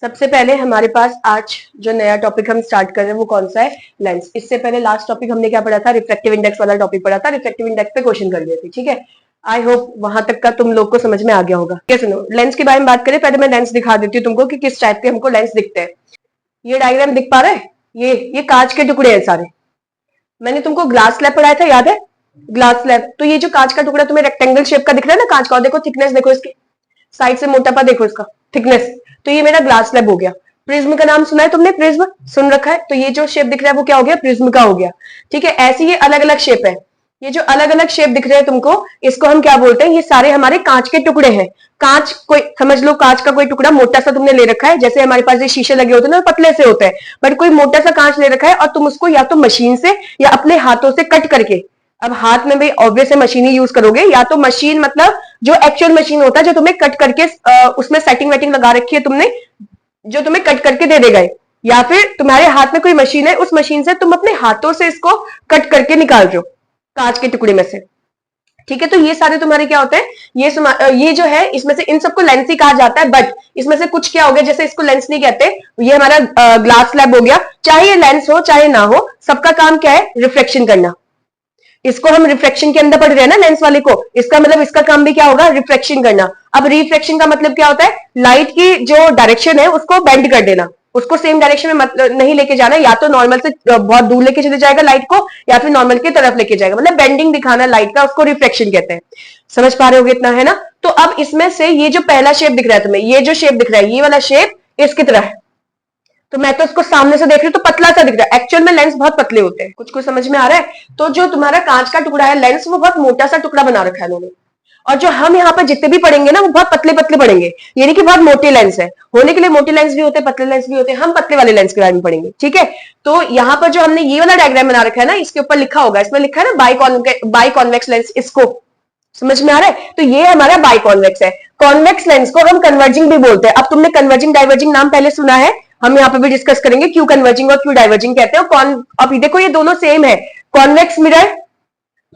सबसे पहले हमारे पास आज जो नया टॉपिक हम स्टार्ट कर रहे हैं वो कौन सा है? लेंस। इससे पहले लास्ट टॉपिक हमने क्या पढ़ा था? रिफ्रैक्टिव इंडेक्स वाला टॉपिक पढ़ा था। रिफ्रैक्टिव इंडेक्स पे क्वेश्चन कर लिए थे, ठीक है। आई होप वहां तक का तुम लोग को समझ में आ गया होगा। क्या सुनो, लेंस के बारे में बात करें, पहले मैं लेंस दिखा देती हूँ तुमको कि किस टाइप के हमको लेंस दिखते हैं। ये डायग्राम दिख पा रहा है? ये कांच के टुकड़े हैं सारे। मैंने तुमको ग्लास स्लैब पढ़ाया था, याद है? Glass slab. तो ये जो कांच का टुकड़ा तुम्हें रेक्टेंगल शेप का दिख रहा है ना कांच का, और देखो थिकनेस देखो इसकी, साइड से मोटापा देखो इसका, थिकनेस। तो ये मेरा ग्लास स्लैब हो गया। प्रिज्म का नाम सुना है तुमने? प्रिज्म सुन रखा है? तो ये जो शेप दिख रहा है वो क्या हो गया? प्रिज्म का हो गया, ठीक है। ऐसे ये अलग अलग शेप है। ये जो अलग अलग शेप दिख रहे हैं तुमको, इसको हम क्या बोलते हैं? ये सारे हमारे कांच के टुकड़े हैं। कांच, कोई समझ लो कांच का कोई टुकड़ा मोटा सा तुमने ले रखा है, जैसे हमारे पास ये शीशे लगे होते हैं ना, पतले से होते हैं, बट कोई मोटा सा कांच ले रखा है और तुम उसको या तो मशीन से या अपने हाथों से कट करके, अब हाथ में भी ऑब्वियस मशीन ही यूज करोगे, या तो मशीन मतलब जो एक्चुअल मशीन होता है जो तुम्हें कट करके उसमें सेटिंग वेटिंग लगा रखी है तुमने, जो तुम्हें कट करके दे देगा, या फिर तुम्हारे हाथ में कोई मशीन है, उस मशीन से तुम अपने हाथों से इसको कट करके निकाल रहे हो कांच के टुकड़े में से, ठीक है। तो ये सारे तुम्हारे क्या होते हैं? ये जो है इसमें से इन सबको लेंस ही कहा जाता है, बट इसमें से कुछ क्या हो गया, जैसे इसको लेंस नहीं कहते, ये हमारा ग्लास स्लैब हो गया। चाहे ये लेंस हो चाहे ना हो, सबका काम क्या है? रिफ्लेक्शन करना। इसको हम रिफ्लेक्शन के अंदर पढ़ रहे हैं ना, लेंस वाले को, इसका मतलब इसका काम भी क्या होगा? रिफ्लेक्शन करना। अब रिफ्लेक्शन का मतलब क्या होता है? लाइट की जो डायरेक्शन है उसको बेंड कर देना, उसको सेम डायरेक्शन में नहीं लेके जाना, या तो नॉर्मल से बहुत दूर लेके चले जाएगा लाइट को, या फिर नॉर्मल की तरफ लेके जाएगा, मतलब बेंडिंग दिखाना लाइट का, उसको रिफ्लेक्शन कहते हैं। समझ पा रहे होगे इतना, है ना? तो अब इसमें से ये जो पहला शेप दिख रहा है तुम्हें, ये जो शेप दिख रहा है, ये वाला शेप इसकी तरह है। तो मैं तो उसको सामने से देख रही हूँ तो पतला सा दिख रहा है, एक्चुअल में लेंस बहुत पतले होते हैं। कुछ समझ में आ रहा है? तो जो तुम्हारा कांच का टुकड़ा है लेंस, वो बहुत मोटा सा टुकड़ा बना रखा है इन्होंने, और जो हम यहाँ पर जितने भी पढ़ेंगे ना वो बहुत पतले पतले पढ़ेंगे, यानी कि बहुत मोटे लेंस है। होने के लिए मोटे लेंस भी होते हैं, पतले लेंस भी होते हैं, हम पतले वाले लेंस के बारे में पढ़ेंगे, ठीक है। तो यहाँ पर जो हमने ये वाला डायग्राम बना रखा है ना, इसके ऊपर लिखा होगा, इसमें लिखा है ना बाई कॉन्वेक्स लेंस, इसको समझ में आ रहा है? तो ये हमारा बाई कॉन्वेक्स है। कॉन्वेक्स लेंस को हम कन्वर्जिंग भी बोलते हैं। अब तुमने कन्वर्जिंग डाइवर्जिंग नाम पहले सुना है, हम यहाँ पे भी डिस्कस करेंगे क्यों कन्वर्जिंग और क्यों डाइवर्जिंग कहते हैं। अब देखो ये दोनों सेम है, कॉन्वेक्स मिरर,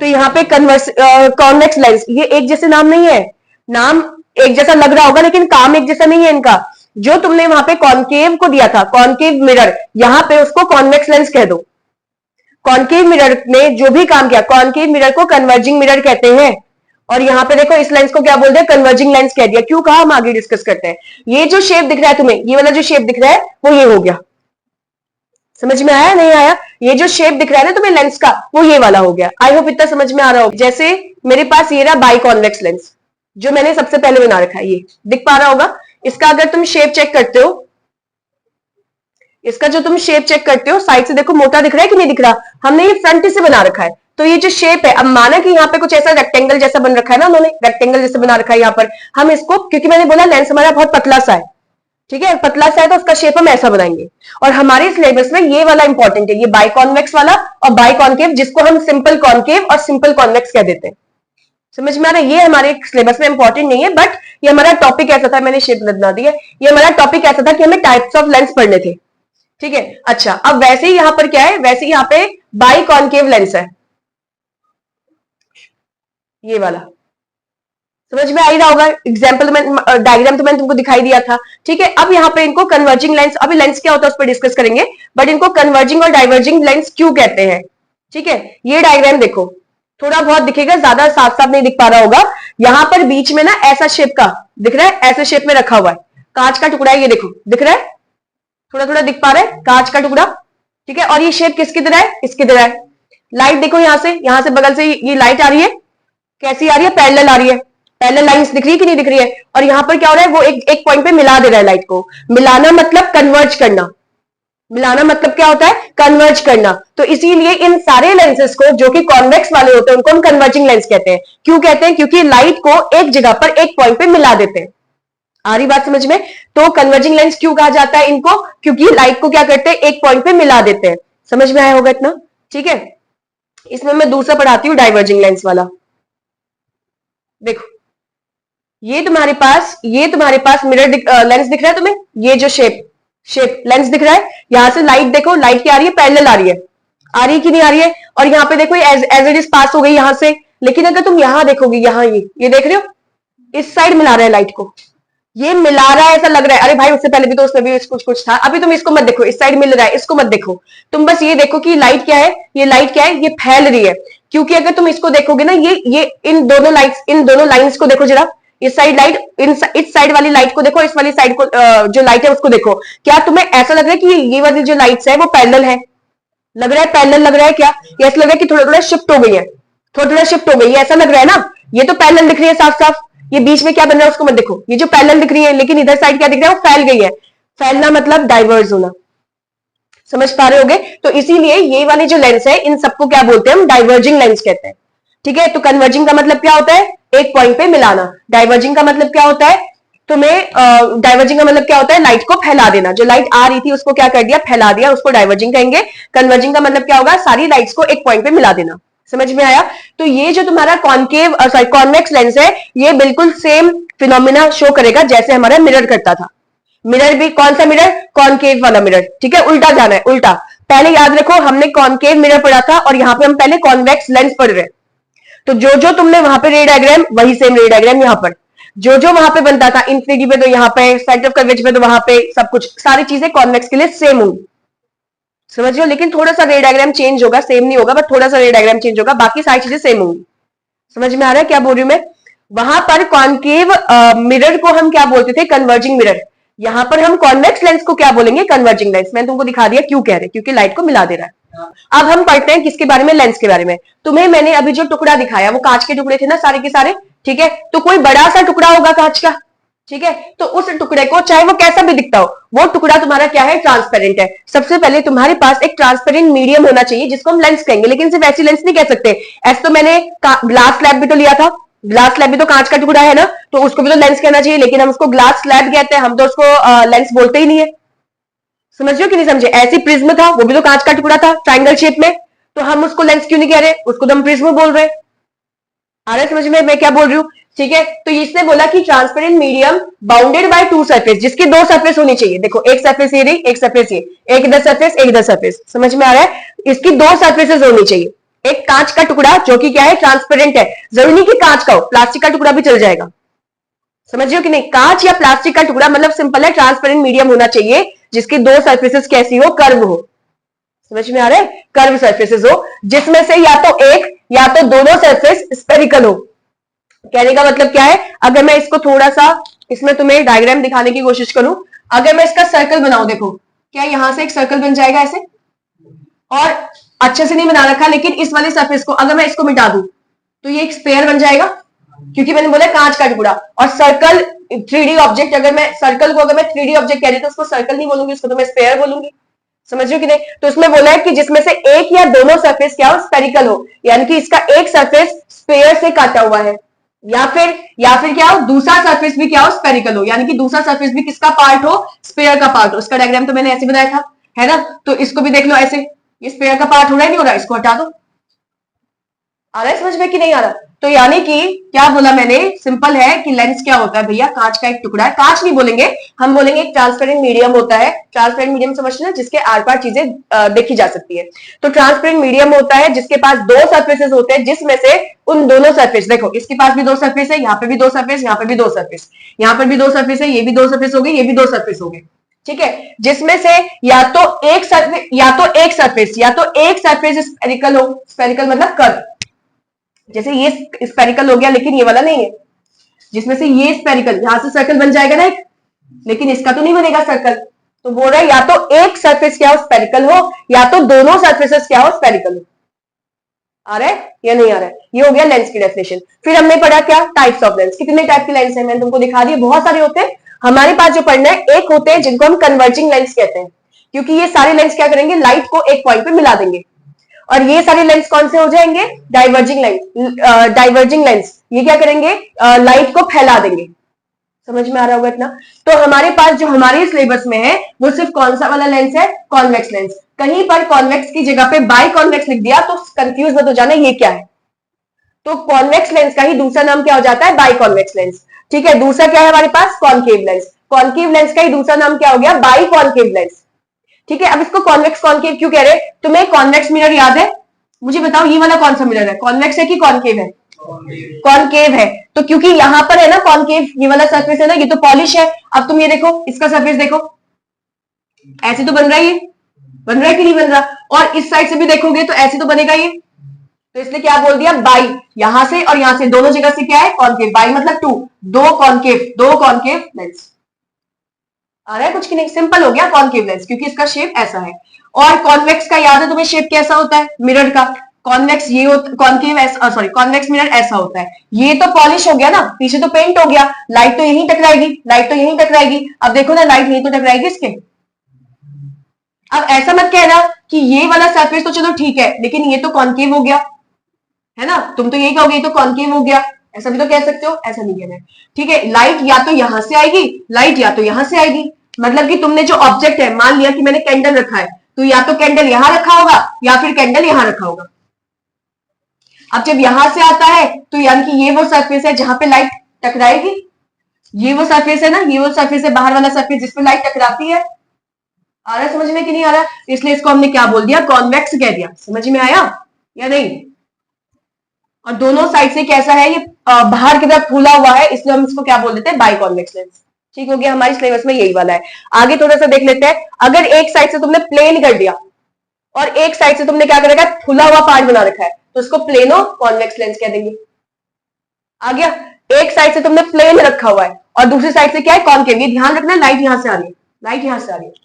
तो यहाँ पे कॉन्वेक्स लेंस, ये एक जैसे नाम नहीं है, नाम एक जैसा लग रहा होगा लेकिन काम एक जैसा नहीं है इनका। जो तुमने वहां पे कॉन्केव को दिया था, कॉन्केव मिरर, यहाँ पे उसको कॉन्वेक्स लेंस कह दो। कॉन्केव मिरर ने जो भी काम किया, कॉन्केव मिरर को कन्वर्जिंग मिरर कहते हैं। और यहाँ पे देखो इस लेंस को क्या बोलते हैं? कन्वर्जिंग लेंस कह दिया। क्यों कहा? हम आगे डिस्कस करते हैं। ये जो शेप दिख रहा है तुम्हें, ये वाला जो शेप दिख रहा है वो ये हो गया। समझ में आया नहीं आया? ये जो शेप दिख रहा है ना तुम्हें लेंस का, वो ये वाला हो गया। आई होप इतना समझ में आ रहा हो। जैसे मेरे पास ये रहा बाई कॉन्वेक्स लेंस, जो मैंने सबसे पहले बना रखा है, ये दिख पा रहा होगा। इसका अगर तुम शेप चेक करते हो, इसका जो तुम शेप चेक करते हो, साइड से देखो मोटा दिख रहा है कि नहीं दिख रहा? हमने ये फ्रंट से बना रखा है, तो ये जो शेप है, अब माना कि यहाँ पे कुछ ऐसा रेक्टेंगल जैसा बन रखा है ना, उन्होंने रेक्टेंगल जैसा बना रखा है यहाँ पर, हम इसको, क्योंकि मैंने बोला लेंस हमारा बहुत पतला सा है, ठीक है, पतला सा है, तो उसका शेप हम ऐसा बनाएंगे। और हमारे सिलेबस में ये वाला इंपॉर्टेंट है, ये बाई कॉन्वेक्स वाला और बाई कॉन्केव, जिसको हम सिंपल कॉन्केव और सिंपल कॉन्वेक्स कह देते हैं। समझ में आ रहा है? ये हमारे सिलेबस में इंपॉर्टेंट नहीं है, बट ये हमारा टॉपिक ऐसा था, मैंने शेप बना दिया, ये हमारा टॉपिक ऐसा था कि हमें टाइप्स ऑफ लेंस पढ़ने थे, ठीक है। अच्छा, अब वैसे ही यहां पर क्या है? वैसे ही यहां पे बाई कॉन्केव लेंस है, ये वाला। समझ में आ ही रहा होगा, एग्जाम्पल में डायग्राम तो मैंने तुमको दिखाई दिया था, ठीक है। अब यहाँ पे इनको कन्वर्जिंग लेंस, अभी लेंस क्या होता है उस पर डिस्कस करेंगे, बट इनको कन्वर्जिंग और डाइवर्जिंग लेंस क्यों कहते हैं, ठीक है। ये डायग्राम देखो, थोड़ा बहुत दिखेगा, ज्यादा साफ साफ नहीं दिख पा रहा होगा। यहां पर बीच में ना ऐसा शेप का दिख रहा है, ऐसे शेप में रखा हुआ है, कांच का टुकड़ा है, ये देखो दिख रहा है, थोड़ा थोड़ा दिख पा रहा है, कांच का टुकड़ा, ठीक है। और ये शेप किसकी तरह है? इसकी तरह है। लाइट देखो यहां से बगल से ये लाइट आ रही है, कैसी आ रही है? पैरेलल आ रही है, पैरेलल लाइंस दिख रही है कि नहीं दिख रही है? और यहां पर क्या हो रहा है? वो एक पॉइंट पे मिला दे रहा है लाइट को। मिलाना मतलब कन्वर्ज करना, मिलाना मतलब क्या होता है? कन्वर्ज करना। तो इसीलिए इन सारे लेंसेज को जो कि कॉन्वेक्स वाले होते हैं उनको हम कन्वर्जिंग लेंस कहते हैं। क्यों कहते हैं? क्योंकि लाइट को एक जगह पर एक पॉइंट पे मिला देते हैं। आ रही बात समझ में? तो कन्वर्जिंग लेंस क्यों कहा जाता है इनको? क्योंकि लाइट को क्या करते हैं? एक पॉइंट पे मिला देते हैं। समझ में आया होगा इतना, ठीक है। इसमें मैं दूसरा पढ़ाती हूँ, डाइवर्जिंग लेंस वाला। देखो ये तुम्हारे पास मिरर लेंस दिख रहा है तुम्हें, ये जो शेप लेंस दिख रहा है, यहां से लाइट देखो, लाइट क्या आ रही है? पैरेलल आ रही है कि नहीं आ रही है? और यहाँ पे देखो एज इट इज पास हो गई यहां से। लेकिन अगर तुम यहां देखोगे, यहाँ ये देख रहे हो, इस साइड मिला रहा है लाइट को, ये मिला रहा है ऐसा लग रहा है, अरे भाई उससे पहले भी तो उसमें भी कुछ कुछ था, अभी तुम इसको मत देखो, इस साइड मिल रहा है इसको मत देखो, तुम बस ये देखो कि लाइट क्या है, ये लाइट क्या है, ये फैल रही है। क्योंकि अगर तुम इसको देखोगे ना, ये इन दोनों लाइन्स को देखो जरा, इस साइड लाइट, इस साइड वाली लाइट को देखो, इस वाली साइड को जो लाइट है उसको देखो, क्या तुम्हें ऐसा लग रहा है कि ये वाली जो लाइट्स है वो पैरेलल है? लग रहा है पैरेलल लग रहा है क्या? ये ऐसा लग रहा है कि थोड़ा थोड़ा शिफ्ट हो गई है, थोड़ा थोड़ा शिफ्ट हो गई है, ऐसा लग रहा है ना? ये तो पैरेलल दिख रही है साफ साफ, ये बीच में क्या बन रहा है उसको मत देखो, ये जो पैरेलल दिख रही है, लेकिन इधर साइड क्या दिख रहा है, वो फैल गई है। फैलना मतलब डाइवर्ज होना, समझ पा रहे होगे? तो इसीलिए ये वाली जो लेंस है, इन सबको क्या बोलते हैं हम, डाइवर्जिंग लेंस कहते हैं। ठीक है, तो कन्वर्जिंग का मतलब क्या होता है, एक पॉइंट पे मिलाना। डाइवर्जिंग का मतलब क्या होता है, तुम्हें डाइवर्जिंग का मतलब क्या होता है, लाइट को फैला देना, जो लाइट आ रही थी उसको क्या कर दिया, फैला दिया, उसको डाइवर्जिंग कहेंगे। कन्वर्जिंग का मतलब क्या होगा, सारी लाइट्स को एक पॉइंट पे मिला देना। समझ में आया? तो ये जो तुम्हारा कॉन्केव सॉरी कॉन्वेक्स लेंस है, ये बिल्कुल सेम फिनोमिना शो करेगा जैसे हमारा मिरर करता था। मिरर भी कौन सा मिरर, कॉन्केव वाला मिरर। ठीक है, उल्टा जाना है, उल्टा। पहले याद रखो हमने कॉन्केव मिरर पढ़ा था, और यहाँ पे हम पहले कॉन्वेक्स लेंस पढ़ रहे हैं। तो जो जो तुमने वहां पे रे डायग्राम, वही सेम रे डायग्राम यहाँ पर। जो जो वहां पे बनता था इंफिनिटी पे, तो यहाँ पे सेंटर ऑफ कर्वेचर पे, तो वहां पे सब कुछ, सारी चीजें कॉन्वेक्स के लिए सेम होंगी। समझ लो, लेकिन थोड़ा सा रे डायग्राम चेंज होगा, सेम नहीं होगा, बट थोड़ा सा रे डायग्राम चेंज होगा, बाकी सारी चीजें सेम होंगी। समझ में आ रहा है क्या बोल रही हूं मैं? वहां पर कॉन्केव मिरर को हम क्या बोलते थे, कन्वर्जिंग मिरर। यहां पर हम कॉन्वेक्स लेंस को क्या बोलेंगे, कन्वर्जिंग लेंस। मैंने तुमको दिखा दिया क्यों कह रहे, क्योंकि लाइट को मिला दे रहा है। अब हम पढ़ते हैं किसके बारे में, लेंस के बारे में। तुम्हें मैंने अभी जो टुकड़ा दिखाया वो कांच के टुकड़े थे ना सारे के सारे। ठीक है, तो कोई बड़ा सा टुकड़ा होगा कांच का। ठीक है, तो उस टुकड़े को चाहे वो कैसा भी दिखता हो, वो टुकड़ा तुम्हारा क्या है, ट्रांसपेरेंट है। सबसे पहले तुम्हारे पास एक ट्रांसपेरेंट मीडियम होना चाहिए जिसको हम लेंस कहेंगे, लेकिन सिर्फ ऐसी लेंस नहीं कह सकते। ऐसे तो मैंने ग्लास स्लैब भी तो लिया था, ग्लास स्लैब भी तो कांच का टुकड़ा है ना, तो उसको भी तो लेंस कहना चाहिए, लेकिन हम उसको ग्लास स्लैब कहते हैं, हम तो उसको लेंस बोलते ही नहीं है। समझ रहे हो कि नहीं समझे? ऐसी प्रिज्म था, वो भी तो कांच का टुकड़ा था ट्राइंगल शेप में, तो हम उसको लेंस क्यों नहीं कह रहे, उसको तो हम प्रिज्म बोल रहे हैं। आ रहा है समझ में मैं क्या बोल रही हूँ? ठीक है, तो इसने बोला कि transparent medium bounded by two surface, जिसकी दो सरफेस होनी चाहिए। देखो एक सरफेस ये रही, एक सरफेस ये, एक इधर सरफेस, एक इधर सरफेस। समझ में आ रहा है? इसकी दो सरफेसेस होनी चाहिए। एक कांच का टुकड़ा जो कि क्या है, ट्रांसपेरेंट है, जरूरी नहीं कि कांच का हो, प्लास्टिक का टुकड़ा भी चल जाएगा। समझ रहे हो कि नहीं? कांच या प्लास्टिक का टुकड़ा मतलब सिंपल है, ट्रांसपेरेंट मीडियम होना चाहिए जिसकी दो सरफेसेस कैसी हो, कर्व हो। समझ में आ रहा है? कर्व सरफेसेस हो, जिसमें से या तो एक या तो दोनों सरफेस स्पेरिकल हो। कहने का मतलब क्या है, अगर मैं इसको थोड़ा सा इसमें तुम्हें डायग्राम दिखाने की कोशिश करूं, अगर मैं इसका सर्कल बनाऊं, देखो क्या यहां से एक सर्कल बन जाएगा ऐसे, और अच्छे से नहीं बना रखा, लेकिन इस वाले सरफेस को अगर मैं इसको मिटा दूं तो ये एक स्पेयर बन जाएगा, क्योंकि मैंने बोला कांच का टुकड़ा। और सर्कल 3D ऑब्जेक्ट, अगर मैं सर्कल को अगर मैं 3D ऑब्जेक्ट कह रही तो उसको सर्कल नहीं बोलूंगी, उसको तो मैं स्पेयर बोलूंगी। समझ रहे हो कि नहीं? तो इसमें बोला है कि जिसमें से एक या दोनों सरफेस क्या हो, स्पेरिकल हो, यानी कि इसका एक सरफेस स्पेयर से काटा हुआ है, या फिर क्या हो, दूसरा सरफेस भी क्या हो, स्पेरिकल हो, यानी कि दूसरा सरफेस भी किसका पार्ट हो, स्पेयर का पार्ट हो। उसका डायग्राम तो मैंने ऐसे बनाया था, है ना? तो इसको भी देख लो ऐसे, ये स्पेयर का पार्ट हो रहा है, नहीं हो रहा, इसको हटा दो। आ रहा है समझ में कि नहीं आ रहा? तो यानी कि क्या बोला मैंने, सिंपल है कि लेंस क्या होता है भैया, कांच का एक टुकड़ा है। कांच नहीं बोलेंगे, हम बोलेंगे एक ट्रांसपेरेंट मीडियम होता है। ट्रांसपेरेंट मीडियम समझते ना, जिसके आर पार चीजें देखी जा सकती है। तो ट्रांसपेरेंट मीडियम होता है जिसके पास दो सरफेसेस होते हैं, जिसमें से उन दोनों सरफेस, देखो इसके पास भी दो सरफेस है, यहाँ पे भी दो सरफेस, यहाँ पे भी दो सरफेस, यहाँ पर भी दो सरफेस है, ये भी दो सरफेस हो गए, ये भी दो सरफेस हो गए। ठीक है, जिसमें से या तो एक सरफेस या तो एक सरफेस स्पेरिकल हो, स्पेरिकल मतलब कर्व, जैसे ये स्पेरिकल हो गया, लेकिन ये वाला नहीं है, जिसमें से ये स्पेरिकल, यहां से सर्कल बन जाएगा ना एक, लेकिन इसका तो नहीं बनेगा सर्कल। तो बोल रहा है या तो एक सरफेस क्या हो, स्पेरिकल हो, या तो दोनों सरफेसेस क्या हो, स्पेरिकल हो। आ रहा है या नहीं आ रहा है? ये हो गया लेंस की डेफिनेशन। फिर हमने पढ़ा क्या, टाइप्स ऑफ लेंस। कितने टाइप के लेंस है मैंने तुमको दिखा दिए, बहुत सारे होते हैं। हमारे पास जो पढ़ना है, एक होते हैं जिनको हम कन्वर्जिंग लेंस कहते हैं, क्योंकि ये सारे लेंस क्या करेंगे, लाइट को एक पॉइंट पे मिला देंगे। और ये सारे लेंस कौन से हो जाएंगे, डाइवर्जिंग लेंस। डाइवर्जिंग लेंस ये क्या करेंगे, लाइट को फैला देंगे। समझ में आ रहा होगा इतना? तो हमारे पास जो हमारे सिलेबस में है वो सिर्फ कौन सा वाला लेंस है, कॉन्वेक्स लेंस। कहीं पर कॉन्वेक्स की जगह पे बाई कॉन्वेक्स लिख दिया तो कंफ्यूज मत हो जाना ये क्या है। तो कॉन्वेक्स लेंस का ही दूसरा नाम क्या हो जाता है, बाई कॉन्वेक्स लेंस। ठीक है, दूसरा क्या है हमारे पास, कॉन्केव लेंस। कॉन्केव लेंस का ही दूसरा नाम क्या हो गया, बाई कॉन्केव लेंस। ठीक है, अब इसको कॉन्वेक्स कॉन्केव क्यों कह रहे हैं? तुम्हें कॉन्वेक्स मिरर याद है? मुझे बताओ ये वाला कौन सा मिरर है, कॉन्वेक्स है कि कॉन्केव है? कॉनकेव है। तो क्योंकि यहां पर है ना कॉनकेव, ये वाला सरफेस है ना, ये तो पॉलिश है। अब तुम ये देखो, इसका सरफेस देखो, ऐसे तो बन रहा है, ये बन रहा है कि नहीं बन रहा? और इस साइड से भी देखोगे तो ऐसे तो बनेगा ये। तो इसलिए क्या बोल दिया, बाई, यहां से और यहां से दोनों जगह से क्या है, कॉनकेव। बाई मतलब टू, दो कॉनकेव लेंस। आ रहा है कुछ कि नहीं? सिंपल हो गया कॉनकेव लेंस, क्योंकि इसका शेप ऐसा है। और कॉन्वेक्स का याद है तुम्हें शेप कैसा होता है, मिरर का? कॉन्वेक्स ये होता, कॉनकेव ऐसा, सॉरी कॉन्वेक्स मिरर ऐसा होता है। ये तो पॉलिश हो गया ना, पीछे तो पेंट हो गया, लाइट तो यहीं टकराएगी, लाइट तो यहीं टकराएगी। अब देखो ना, लाइट यहीं तो टकराएगी इसके। अब ऐसा मत कहना कि ये वाला सरफेस तो चलो ठीक है, लेकिन ये तो कॉनकेव हो गया, है ना? तुम तो यही कहोगे ये तो कॉनकेव हो गया, ऐसा भी तो कह सकते हो, ऐसा नहीं कहना है। ठीक है, लाइट या तो यहां से आएगी, लाइट या तो यहां से आएगी। मतलब कि तुमने जो ऑब्जेक्ट है, मान लिया कि मैंने कैंडल रखा है, तो या तो कैंडल यहां रखा होगा या फिर कैंडल यहां रखा होगा। अब जब यहां से आता है तो यानी कि ये वो सरफेस है जहां पे लाइट टकराएगी, ये वो सरफेस है ना, ये वो सरफेस है बाहर वाला सरफेस जिसपे लाइट टकराती है। आ रहा है समझ में कि नहीं आ रहा? इसलिए इसको हमने क्या बोल दिया, कॉन्वेक्स कह दिया। समझ में आया या नहीं? और दोनों साइड से कैसा है ये, बाहर की तरफ फूला हुआ है, इसलिए हम इसको क्या बोल देते हैं, बाई कॉन्वेक्स लेंस। ठीक हो गया, हमारी सिलेबस में यही वाला है। आगे थोड़ा सा देख लेते हैं। अगर एक साइड से तुमने प्लेन कर दिया और एक साइड से तुमने क्या कर रखा है, फुला हुआ पार्ट बना रखा है, तो उसको प्लेनो कॉन्वेक्स लेंस कह देंगे। आ गया? एक साइड से तुमने प्लेन रखा हुआ है और दूसरी साइड से क्या है, कॉनकेव। ये ध्यान रखना, लाइट यहां से आ रही है, लाइट यहां से आ रही है।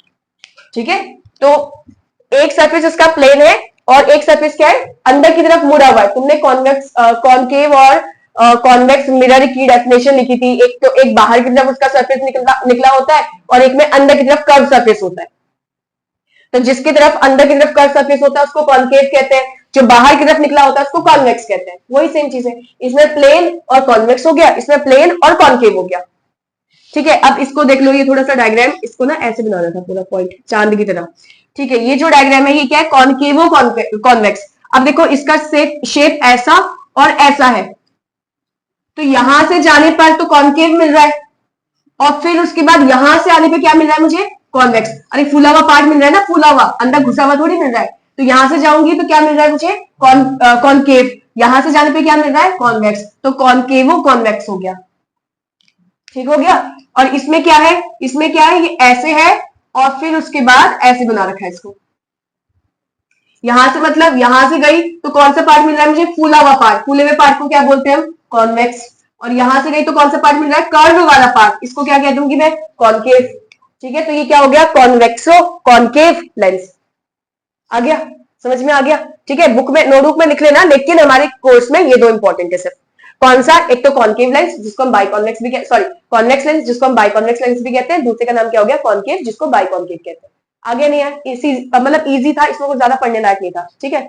ठीक है, तो एक सरफेस इसका प्लेन है और एक सरफेस क्या है, अंदर की तरफ मुड़ा हुआ है। तुमने कॉन्वेक्स, कॉनकेव और कॉन्वेक्स मिरर की डेफिनेशन लिखी थी। एक तो एक बाहर की तरफ उसका सरफेस निकला होता है और एक में अंदर की तरफ कर्व सरफेस होता है। तो जिसकी तरफ अंदर की तरफ कर्व सरफेस होता है उसको कॉनकेव कहते हैं, जो बाहर की तरफ निकला होता है उसको कॉन्वेक्स कहते हैं। वही सेम चीज है, इसमें प्लेन और कॉन्वेक्स हो गया, इसमें प्लेन और कॉनकेव हो गया। ठीक है, अब इसको देख लो, ये थोड़ा सा डायग्राम, इसको ना ऐसे बनाना था पूरा पॉइंट चांद की तरह। ठीक है, ये जो डायग्राम है ये क्या है, कॉनकेवो कॉन्वेक्स। अब देखो इसका शेप ऐसा और ऐसा है, तो यहां से जाने पर तो कॉनकेव मिल रहा है और फिर उसके बाद यहां से आने पे क्या मिल रहा है मुझे, कॉन्वेक्स। अरे फूला हुआ पार्ट मिल रहा है ना, फूला हुआ, अंदर घुसा हुआ थोड़ी मिल रहा है। तो यहां से जाऊंगी तो क्या मिल रहा है मुझे, कॉनकेव। यहां से जाने पे क्या मिल रहा है, कॉन्वेक्स। तो कॉनकेवो कॉन्वेक्स हो गया। ठीक हो गया। और इसमें क्या है, इसमें क्या है, ये ऐसे है और फिर उसके बाद ऐसे बना रखा है इसको। यहां से मतलब यहां से गई तो कौन सा पार्ट मिल रहा है मुझे, फूला हुआ पार्ट। फूले हुए पार्ट को क्या बोलते हैं हम, कॉन्वेक्स। और यहां से गई तो कौन सा पार्ट मिल रहा है, कर्व वाला पार्ट, इसको क्या कह दूंगी मैं, कॉनकेव। ठीक है, तो ये क्या हो गया, कॉन्वेक्सो कॉनकेव लेंस। आ गया, समझ में आ गया? ठीक है, बुक में, नोटबुक में लिख लेना, लेकिन हमारे कोर्स में ये दो इंपॉर्टेंट है सिर्फ। कौन सा, एक तो कॉनकेव लेंस जिसको हम बाइकॉन्वेक्स भी, सॉरी कॉन्वेक्स लेंस जिसको हम बाइकॉन्वेक्स लेंस भी कहते हैं, दूसरे का नाम क्या हो गया, कॉनकेव जिसको बाइकॉन्केव कहते हैं। आगे नहीं है, इसी मतलब इजी था, इसमें कुछ ज्यादा पढ़ने लायक नहीं था। ठीक है।